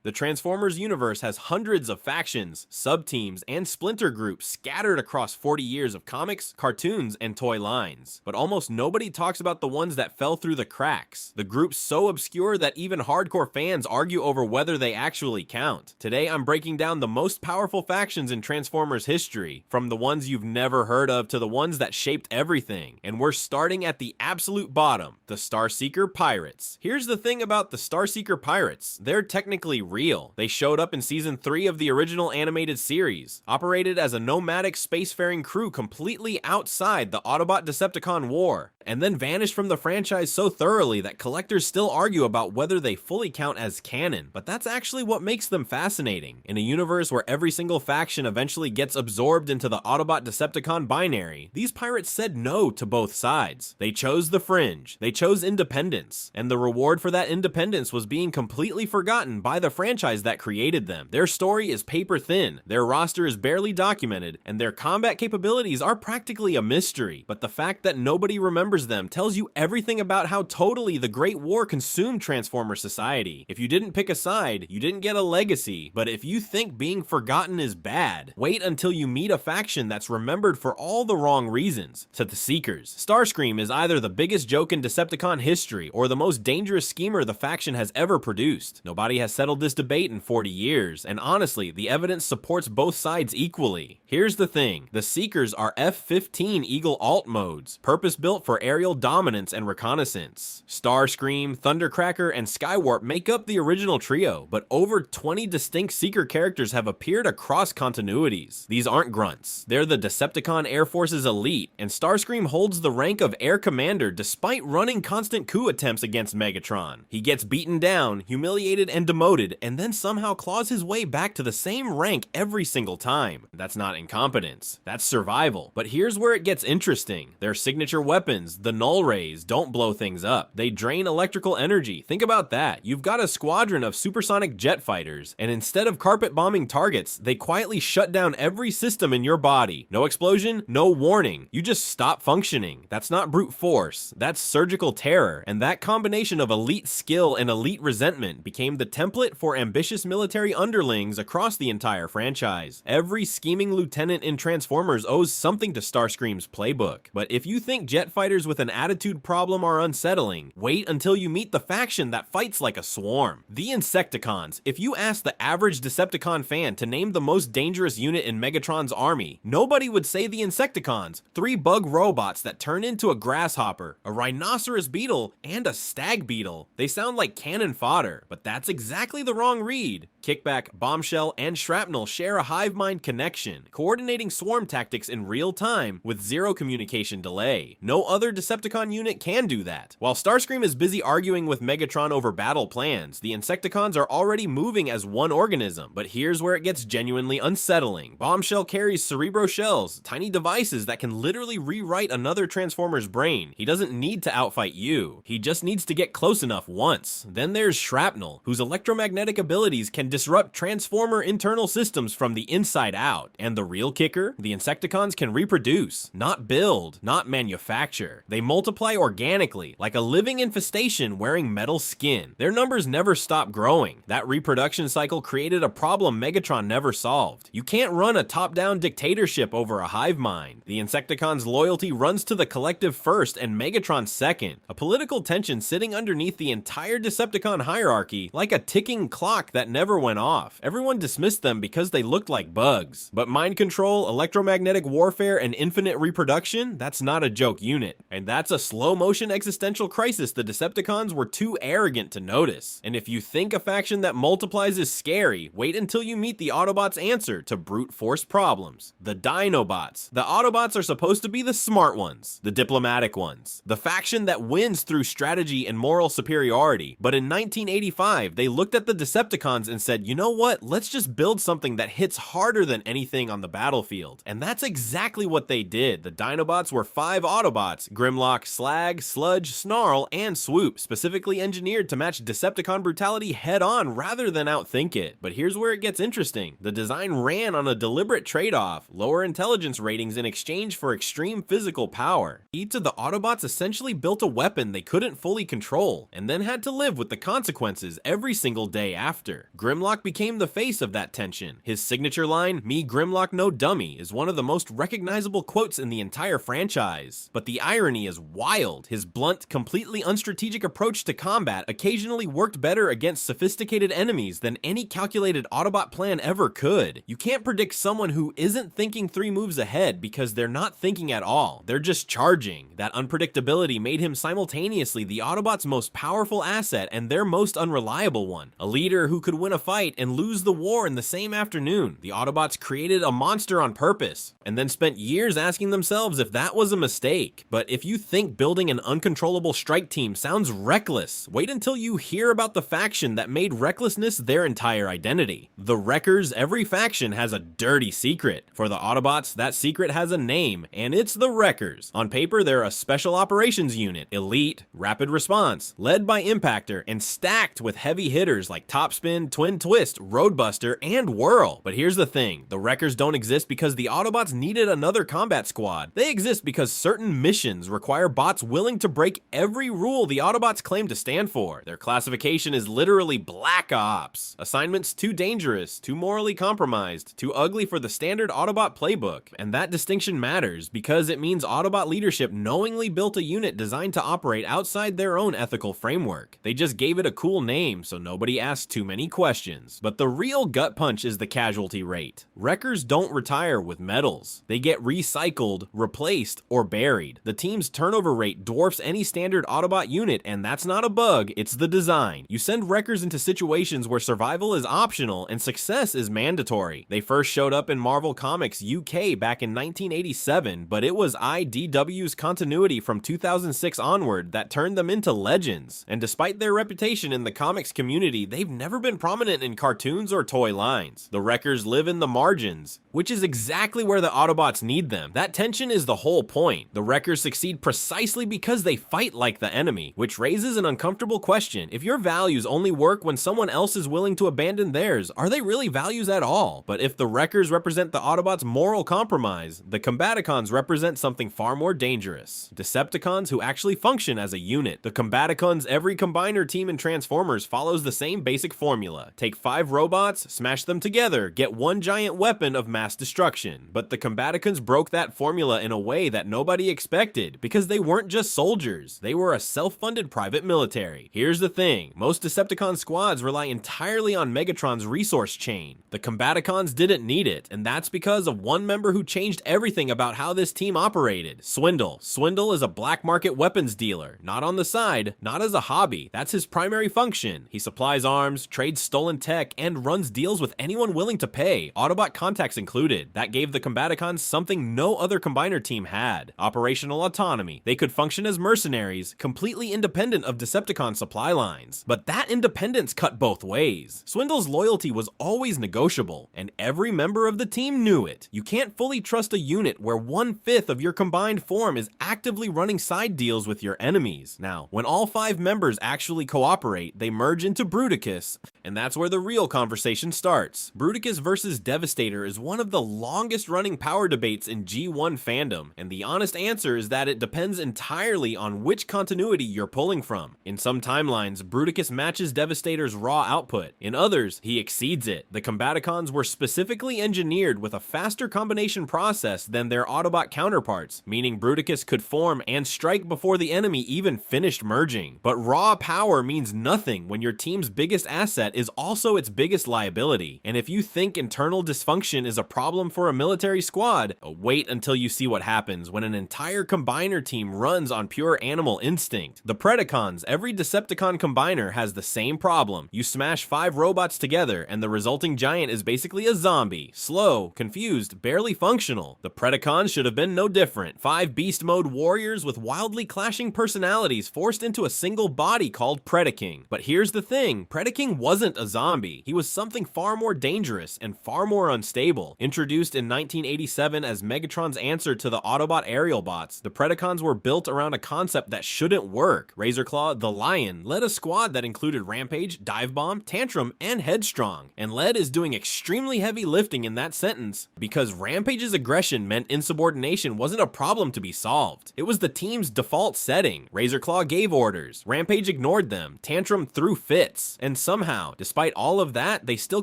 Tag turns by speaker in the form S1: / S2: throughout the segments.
S1: The Transformers universe has hundreds of factions, sub-teams, and splinter groups scattered across 40 years of comics, cartoons, and toy lines. But almost nobody talks about the ones that fell through the cracks. The groups so obscure that even hardcore fans argue over whether they actually count. Today I'm breaking down the most powerful factions in Transformers history, from the ones you've never heard of to the ones that shaped everything. And we're starting at the absolute bottom, the Starseeker Pirates. Here's the thing about the Starseeker Pirates. They're technically real. They showed up in season 3 of the original animated series, operated as a nomadic spacefaring crew completely outside the Autobot-Decepticon war, and then vanished from the franchise so thoroughly that collectors still argue about whether they fully count as canon. But that's actually what makes them fascinating. In a universe where every single faction eventually gets absorbed into the Autobot-Decepticon binary, these pirates said no to both sides. They chose the fringe, they chose independence, and the reward for that independence was being completely forgotten by the franchise that created them. Their story is paper thin, their roster is barely documented, and their combat capabilities are practically a mystery. But the fact that nobody remembers them tells you everything about how totally the Great War consumed Transformer society. If you didn't pick a side, you didn't get a legacy. But if you think being forgotten is bad, wait until you meet a faction that's remembered for all the wrong reasons. To the Seekers, Starscream is either the biggest joke in Decepticon history or the most dangerous schemer the faction has ever produced. Nobody has settled this debate in 40 years, and honestly, the evidence supports both sides equally. Here's the thing, the Seekers are F-15 Eagle alt modes, purpose-built for aerial dominance and reconnaissance. Starscream, Thundercracker, and Skywarp make up the original trio, but over 20 distinct Seeker characters have appeared across continuities. These aren't grunts. They're the Decepticon Air Force's elite, and Starscream holds the rank of Air Commander despite running constant coup attempts against Megatron. He gets beaten down, humiliated, and demoted, and then somehow claws his way back to the same rank every single time. That's not incompetence, that's survival. But here's where it gets interesting. Their signature weapons, the Null Rays, don't blow things up. They drain electrical energy. Think about that. You've got a squadron of supersonic jet fighters, and instead of carpet bombing targets, they quietly shut down every system in your body. No explosion, no warning. You just stop functioning. That's not brute force. That's surgical terror, and that combination of elite skill and elite resentment became the template for ambitious military underlings across the entire franchise. Every scheming lieutenant in Transformers owes something to Starscream's playbook. But if you think jet fighters with an attitude problem are unsettling, wait until you meet the faction that fights like a swarm. The Insecticons. If you ask the average Decepticon fan to name the most dangerous unit in Megatron's army, nobody would say the Insecticons. 3 bug robots that turn into a grasshopper, a rhinoceros beetle, and a stag beetle. They sound like cannon fodder, but that's exactly the wrong read. Kickback, Bombshell, and Shrapnel share a hive mind connection, coordinating swarm tactics in real time with zero communication delay. No other Decepticon unit can do that. While Starscream is busy arguing with Megatron over battle plans, the Insecticons are already moving as one organism. But here's where it gets genuinely unsettling. Bombshell carries Cerebro shells, tiny devices that can literally rewrite another Transformer's brain. He doesn't need to outfight you. He just needs to get close enough once. Then there's Shrapnel, whose electromagnetic abilities can disrupt Transformer internal systems from the inside out. And the real kicker? The Insecticons can reproduce, not build, not manufacture. They multiply organically, like a living infestation wearing metal skin. Their numbers never stop growing. That reproduction cycle created a problem Megatron never solved. You can't run a top-down dictatorship over a hive mind. The Insecticons' loyalty runs to the collective first and Megatron second, a political tension sitting underneath the entire Decepticon hierarchy like a ticking clock that never went off. Everyone dismissed them because they looked like bugs. But mind control, electromagnetic warfare, and infinite reproduction, that's not a joke unit. And that's a slow-motion existential crisis the Decepticons were too arrogant to notice. And if you think a faction that multiplies is scary, wait until you meet the Autobots' answer to brute force problems. The Dinobots. The Autobots are supposed to be the smart ones, the diplomatic ones, the faction that wins through strategy and moral superiority. But in 1985, they looked at the Decepticons and said, you know what, let's just build something that hits harder than anything on the battlefield. And that's exactly what they did. The Dinobots were 5 Autobots Grimlock, Slag, Sludge, Snarl, and Swoop, specifically engineered to match Decepticon brutality head-on rather than outthink it. But here's where it gets interesting. The design ran on a deliberate trade-off, lower intelligence ratings in exchange for extreme physical power. Each of the Autobots essentially built a weapon they couldn't fully control, and then had to live with the consequences every single day after. Grimlock became the face of that tension. His signature line, "Me Grimlock no dummy," is one of the most recognizable quotes in the entire franchise. But the irony is wild. His blunt, completely unstrategic approach to combat occasionally worked better against sophisticated enemies than any calculated Autobot plan ever could. You can't predict someone who isn't thinking 3 moves ahead because they're not thinking at all. They're just charging. That unpredictability made him simultaneously the Autobots' most powerful asset and their most unreliable one. A leader who could win a fight and lose the war in the same afternoon. The Autobots created a monster on purpose, and then spent years asking themselves if that was a mistake. But if you think building an uncontrollable strike team sounds reckless, wait until you hear about the faction that made recklessness their entire identity. The Wreckers. Every faction has a dirty secret. For the Autobots, that secret has a name, and it's the Wreckers. On paper, they're a special operations unit, elite, rapid response, led by Impactor, and stacked with heavy hitters like Topspin, Twin Twist, Roadbuster, and Whirl. But here's the thing, the Wreckers don't exist because the Autobots needed another combat squad. They exist because certain missions require bots willing to break every rule the Autobots claim to stand for. Their classification is literally Black Ops. Assignments too dangerous, too morally compromised, too ugly for the standard Autobot playbook. And that distinction matters because it means Autobot leadership knowingly built a unit designed to operate outside their own ethical framework. They just gave it a cool name so nobody asked too many questions. But the real gut punch is the casualty rate. Wreckers don't retire with medals. They get recycled, replaced, or buried. The team's turnover rate dwarfs any standard Autobot unit, and that's not a bug, it's the design. You send Wreckers into situations where survival is optional and success is mandatory. They first showed up in Marvel Comics UK back in 1987, but it was IDW's continuity from 2006 onward that turned them into legends. And despite their reputation in the comics community, they've never been prominent in cartoons or toy lines. The Wreckers live in the margins, which is exactly where the Autobots need them. That tension is the whole point. The Wreckers succeed precisely because they fight like the enemy, which raises an uncomfortable question. If your values only work when someone else is willing to abandon theirs, are they really values at all? But if the Wreckers represent the Autobots' moral compromise, the Combaticons represent something far more dangerous. Decepticons who actually function as a unit. The Combaticons' every combiner team in Transformers follows the same basic formula. Take 5 robots, smash them together, get one giant weapon of mass destruction. But the Combaticons broke that formula in a way that nobody expected, because they weren't just soldiers, they were a self-funded private military. Here's the thing, most Decepticon squads rely entirely on Megatron's resource chain. The Combaticons didn't need it, and that's because of one member who changed everything about how this team operated. Swindle. Swindle is a black market weapons dealer, not on the side, not as a hobby. That's his primary function. He supplies arms, trades stolen tech, and runs deals with anyone willing to pay, Autobot contacts included. That gave the Combaticons something no other combiner team had: operational autonomy. They could function as mercenaries, completely independent of Decepticon supply lines. But that independence cut both ways. Swindle's loyalty was always negotiable, and every member of the team knew it. You can't fully trust a unit where 1/5 of your combined form is actively running side deals with your enemies. Now, when all 5 members actually cooperate, they merge into Bruticus, and that's where the real conversation starts. Bruticus versus Devastator is one of the longest running power debates in G1 fandom, and the honest answer is that it depends entirely on which continuity you're pulling from. In some timelines, Bruticus matches Devastator's raw output. In others, he exceeds it. The Combaticons were specifically engineered with a faster combination process than their Autobot counterparts, meaning Bruticus could form and strike before the enemy even finished merging. But raw power means nothing when your team's biggest asset is also its biggest liability. And if you think internal dysfunction is a problem for a military squad, wait until you see what happens when an entire combiner team runs on pure animal instinct. The Predacons, every Decepticon combiner has the same problem. You smash 5 robots together and the resulting giant is basically a zombie. Slow, confused, barely functional. The Predacons should have been no different. 5 beast mode warriors with wildly clashing personalities forced into a single body called Predaking. But here's the thing, Predaking wasn't a zombie. He was something far more dangerous and far more unstable. Introduced in 1987 as Megatron's answer to the Autobot aerial bots, the Predacons were built around a concept that shouldn't work. Razorclaw, the Lion, led a squad that included Rampage, Divebomb, Tantrum, and Headstrong. And led is doing extremely heavy lifting in that sentence because Rampage's aggression meant insubordination wasn't a problem to be solved. It was the team's default setting. Razorclaw gave orders, Rampage ignored them, Tantrum threw fits, and somehow, despite all of that, they still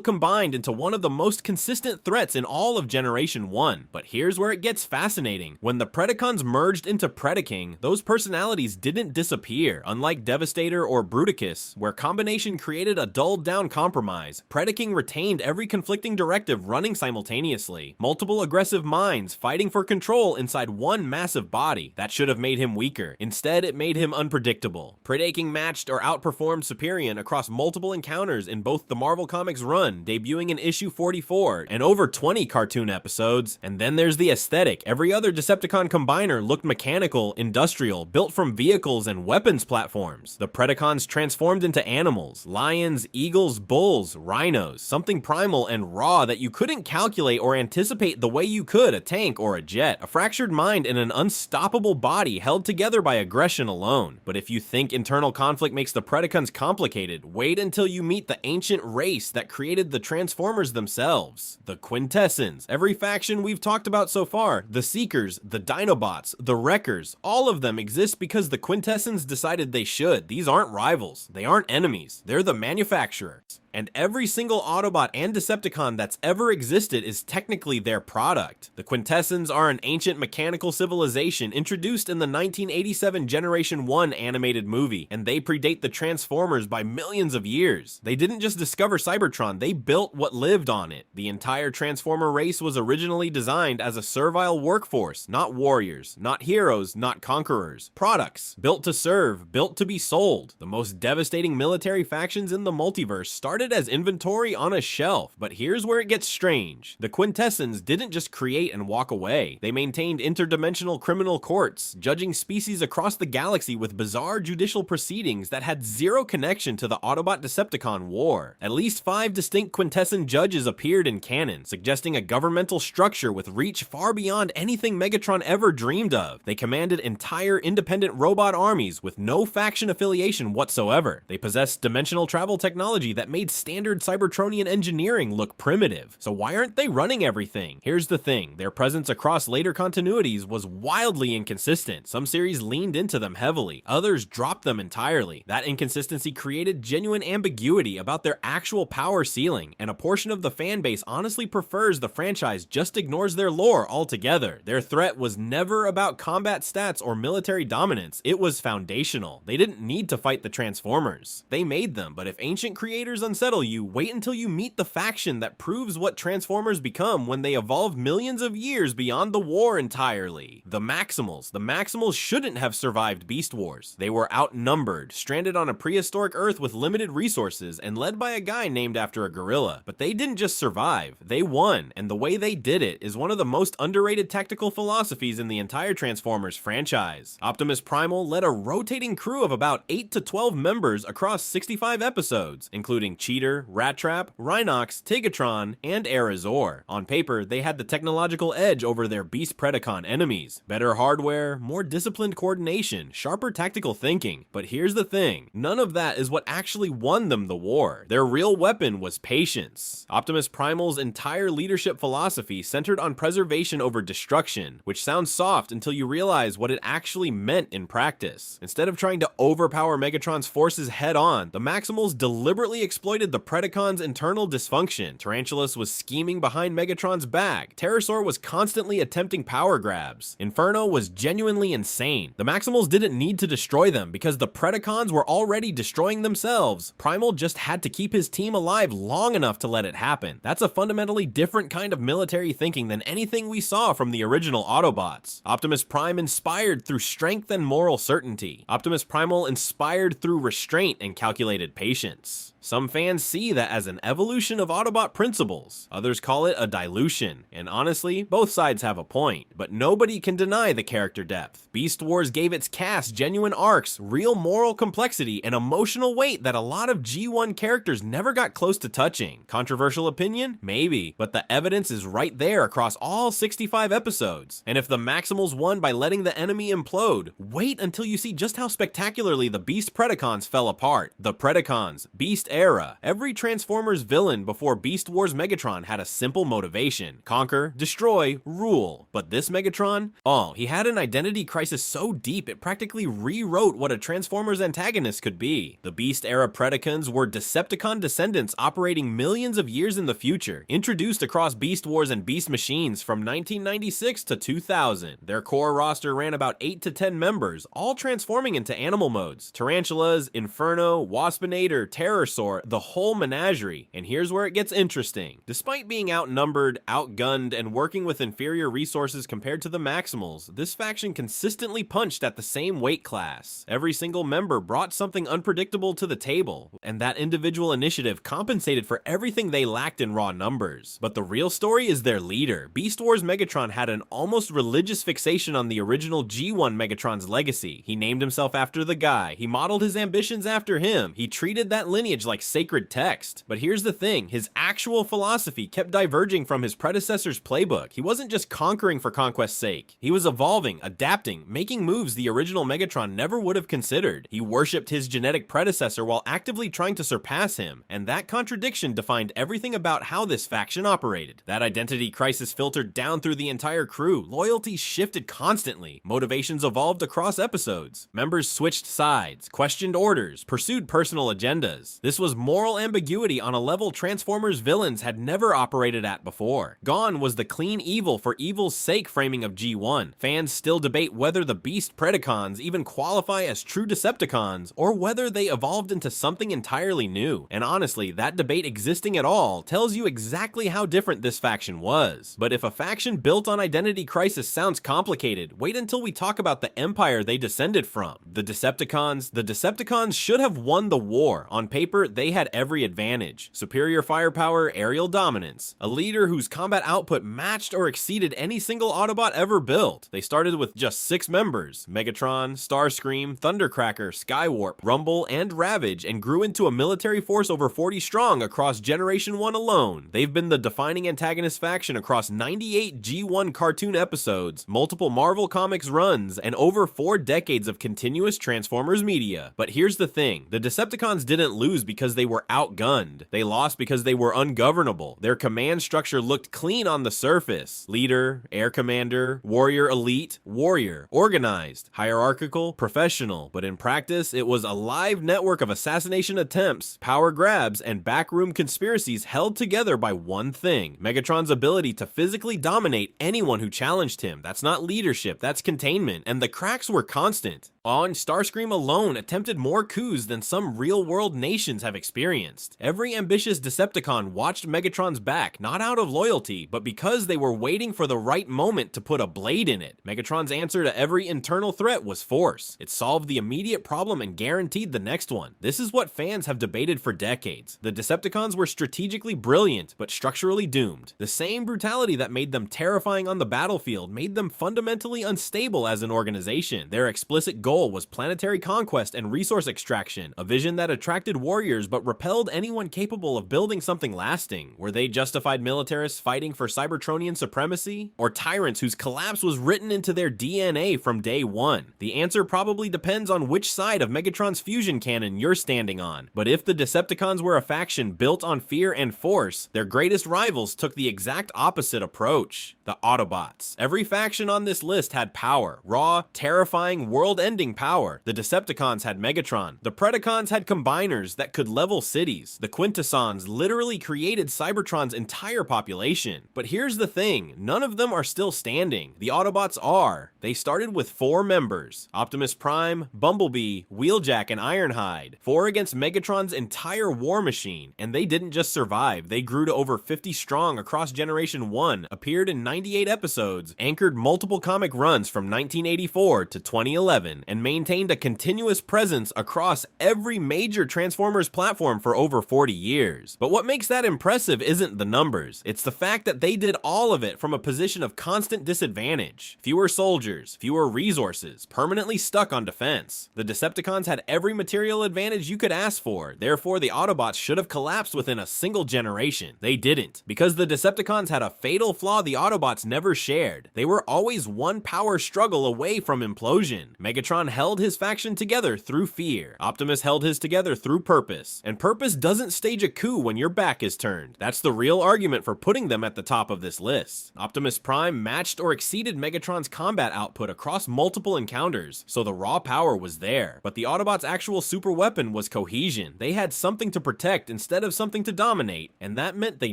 S1: combined into one of the most consistent threats in all of Generation 1. But here's where it gets fascinating. When the Predacons merged into Predaking, those personalities didn't disappear. Unlike Devastator or Bruticus, where combination created a dulled down compromise, Predaking retained every conflicting directive running simultaneously. Multiple aggressive minds fighting for control inside one massive body. That should have made him weaker. Instead, it made him unpredictable. Predaking matched or outperformed Superion across multiple encounters in both the Marvel Comics run, debuting in issue 44, and over 20 cartoon episodes. And then there's the aesthetic. Every other Decepticon combiner looked mechanical, industrial, built from vehicles and weapons platforms. The Predacons transformed into animals, lions, eagles, bulls, rhinos, something primal and raw that you couldn't calculate or anticipate the way you could a tank or a jet. A fractured mind and an unstoppable body held together by aggression alone. But if you think internal conflict makes the Predacons complicated, wait until you meet the ancient race that created the Transformers themselves. The Quintessence. Every faction we've talked about so far, the Seekers, the Dinobots, the Wreckers, all of them exist because the Quintessence decided they should. These aren't rivals. They aren't enemies. They're the manufacturers. And every single Autobot and Decepticon that's ever existed is technically their product. The Quintessons are an ancient mechanical civilization introduced in the 1987 Generation 1 animated movie, and they predate the Transformers by millions of years. They didn't just discover Cybertron, they built what lived on it. The entire Transformer race was originally designed as a servile workforce, not warriors, not heroes, not conquerors. Products, built to serve, built to be sold. The most devastating military factions in the multiverse started as inventory on a shelf, but here's where it gets strange. The Quintessons didn't just create and walk away. They maintained interdimensional criminal courts, judging species across the galaxy with bizarre judicial proceedings that had zero connection to the Autobot-Decepticon war. At least 5 distinct Quintesson judges appeared in canon, suggesting a governmental structure with reach far beyond anything Megatron ever dreamed of. They commanded entire independent robot armies with no faction affiliation whatsoever. They possessed dimensional travel technology that made standard Cybertronian engineering look primitive. So why aren't they running everything? Here's the thing, their presence across later continuities was wildly inconsistent. Some series leaned into them heavily, others dropped them entirely. That inconsistency created genuine ambiguity about their actual power ceiling, and a portion of the fan base honestly prefers the franchise just ignores their lore altogether. Their threat was never about combat stats or military dominance, it was foundational. They didn't need to fight the Transformers. They made them, but if ancient creators unsettle you, wait until you meet the faction that proves what Transformers become when they evolved millions of years beyond the war entirely. The Maximals. The Maximals shouldn't have survived Beast Wars. They were outnumbered, stranded on a prehistoric Earth with limited resources, and led by a guy named after a gorilla. But they didn't just survive, they won, and the way they did it is one of the most underrated tactical philosophies in the entire Transformers franchise. Optimus Primal led a rotating crew of about 8 to 12 members across 65 episodes, including Cheater, Rat Trap, Rhinox, Tigatron, and Arizor. On paper, they had the technological edge over their Beast Predacon enemies. Better hardware, more disciplined coordination, sharper tactical thinking. But here's the thing, none of that is what actually won them the war. Their real weapon was patience. Optimus Primal's entire leadership philosophy centered on preservation over destruction, which sounds soft until you realize what it actually meant in practice. Instead of trying to overpower Megatron's forces head on, the Maximals deliberately exploited the Predacon's internal dysfunction. Tarantulas was scheming behind Megatron's back. Terrorsaur was constantly attempting power grabs. Inferno was genuinely insane. The Maximals didn't need to destroy them because the Predacons were already destroying themselves. Primal just had to keep his team alive long enough to let it happen. That's a fundamentally different kind of military thinking than anything we saw from the original Autobots. Optimus Prime inspired through strength and moral certainty. Optimus Primal inspired through restraint and calculated patience. Some fans see that as an evolution of Autobot principles, others call it a dilution, and honestly, both sides have a point, but nobody can deny the character depth. Beast Wars gave its cast genuine arcs, real moral complexity, and emotional weight that a lot of G1 characters never got close to touching. Controversial opinion? Maybe, but the evidence is right there across all 65 episodes. And if the Maximals won by letting the enemy implode, wait until you see just how spectacularly the Beast Predacons fell apart. The Predacons, Beast Era. Every Transformers villain before Beast Wars Megatron had a simple motivation: conquer, destroy, rule. But this Megatron? Oh, he had an identity crisis so deep it practically rewrote what a Transformers antagonist could be. The Beast Era Predacons were Decepticon descendants operating millions of years in the future, introduced across Beast Wars and Beast Machines from 1996 to 2000. Their core roster ran about 8 to 10 members, all transforming into animal modes: Tarantulas, Inferno, Waspinator, Terrorsaur, the whole menagerie. And here's where it gets interesting. Despite being outnumbered, outgunned, and working with inferior resources compared to the Maximals, this faction consistently punched at the same weight class. Every single member brought something unpredictable to the table, and that individual initiative compensated for everything they lacked in raw numbers. But the real story is their leader. Beast Wars Megatron had an almost religious fixation on the original G1 Megatron's legacy. He named himself after the guy. He modeled his ambitions after him. He treated that lineage like sacred text. But here's the thing, his actual philosophy kept diverging from his predecessor's playbook. He wasn't just conquering for conquest's sake. He was evolving, adapting, making moves the original Megatron never would have considered. He worshipped his genetic predecessor while actively trying to surpass him, and that contradiction defined everything about how this faction operated. That identity crisis filtered down through the entire crew. Loyalties shifted constantly. Motivations evolved across episodes. Members switched sides, questioned orders, pursued personal agendas. This was moral ambiguity on a level Transformers villains had never operated at before. Gone was the clean evil for evil's sake framing of G1. Fans still debate whether the Beast Predacons even qualify as true Decepticons, or whether they evolved into something entirely new. And honestly, that debate existing at all tells you exactly how different this faction was. But if a faction built on identity crisis sounds complicated, wait until we talk about the empire they descended from. The Decepticons should have won the war. On paper, they had every advantage: superior firepower, aerial dominance, a leader whose combat output matched or exceeded any single Autobot ever built. They started with just 6 members: Megatron, Starscream, Thundercracker, Skywarp, Rumble, and Ravage, and grew into a military force over 40 strong across Generation 1 alone. They've been the defining antagonist faction across 98 G1 cartoon episodes, multiple Marvel Comics runs, and over 4 decades of continuous Transformers media. But here's the thing, the Decepticons didn't lose because they were outgunned. They lost because they were ungovernable. Their command structure looked clean on the surface: leader, air commander, warrior elite, warrior, organized, hierarchical, professional. But in practice, it was a live network of assassination attempts, power grabs, and backroom conspiracies held together by one thing: Megatron's ability to physically dominate anyone who challenged him. That's not leadership, that's containment, and the cracks were constant. On Starscream alone attempted more coups than some real-world nations have experienced. Every ambitious Decepticon watched Megatron's back, not out of loyalty, but because they were waiting for the right moment to put a blade in it. Megatron's answer to every internal threat was force. It solved the immediate problem and guaranteed the next one. This is what fans have debated for decades. The Decepticons were strategically brilliant, but structurally doomed. The same brutality that made them terrifying on the battlefield made them fundamentally unstable as an organization. Their explicit goal was planetary conquest and resource extraction, a vision that attracted warriors but repelled anyone capable of building something lasting. Were they justified militarists fighting for Cybertronian supremacy? Or tyrants whose collapse was written into their DNA from day one? The answer probably depends on which side of Megatron's fusion cannon you're standing on. But if the Decepticons were a faction built on fear and force, their greatest rivals took the exact opposite approach: the Autobots. Every faction on this list had power, raw, terrifying, world-ending power. The Decepticons had Megatron. The Predacons had combiners that could level cities. The Quintessons literally created Cybertron's entire population. But here's the thing, none of them are still standing. The Autobots are. They started with 4 members: Optimus Prime, Bumblebee, Wheeljack, and Ironhide. 4 against Megatron's entire war machine. And they didn't just survive, they grew to over 50 strong across Generation 1, appeared in 98 episodes, anchored multiple comic runs from 1984 to 2011, and maintained a continuous presence across every major Transformers platform for over 40 years. But what makes that impressive isn't the numbers, it's the fact that they did all of it from a position of constant disadvantage. Fewer soldiers, fewer resources, permanently stuck on defense. The Decepticons had every material advantage you could ask for, therefore the Autobots should have collapsed within a single generation. They didn't, because the Decepticons had a fatal flaw the Autobots never shared. They were always one power struggle away from implosion. Megatron held his faction together through fear. Optimus held his together through purpose. And purpose doesn't stage a coup when your back is turned. That's the real argument for putting them at the top of this list. Optimus Prime matched or exceeded Megatron's combat output across multiple encounters, so the raw power was there. But the Autobots' actual super weapon was cohesion. They had something to protect instead of something to dominate, and that meant they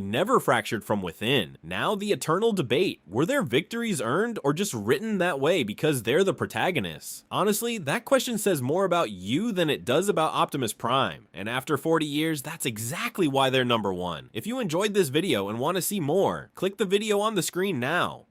S1: never fractured from within. Now the eternal debate, were their victories earned or just written that way because they're the protagonists? Honestly, that question says more about you than it does about Optimus Prime, and after 40 years, that's exactly why they're number one. If you enjoyed this video and want to see more, click the video on the screen now.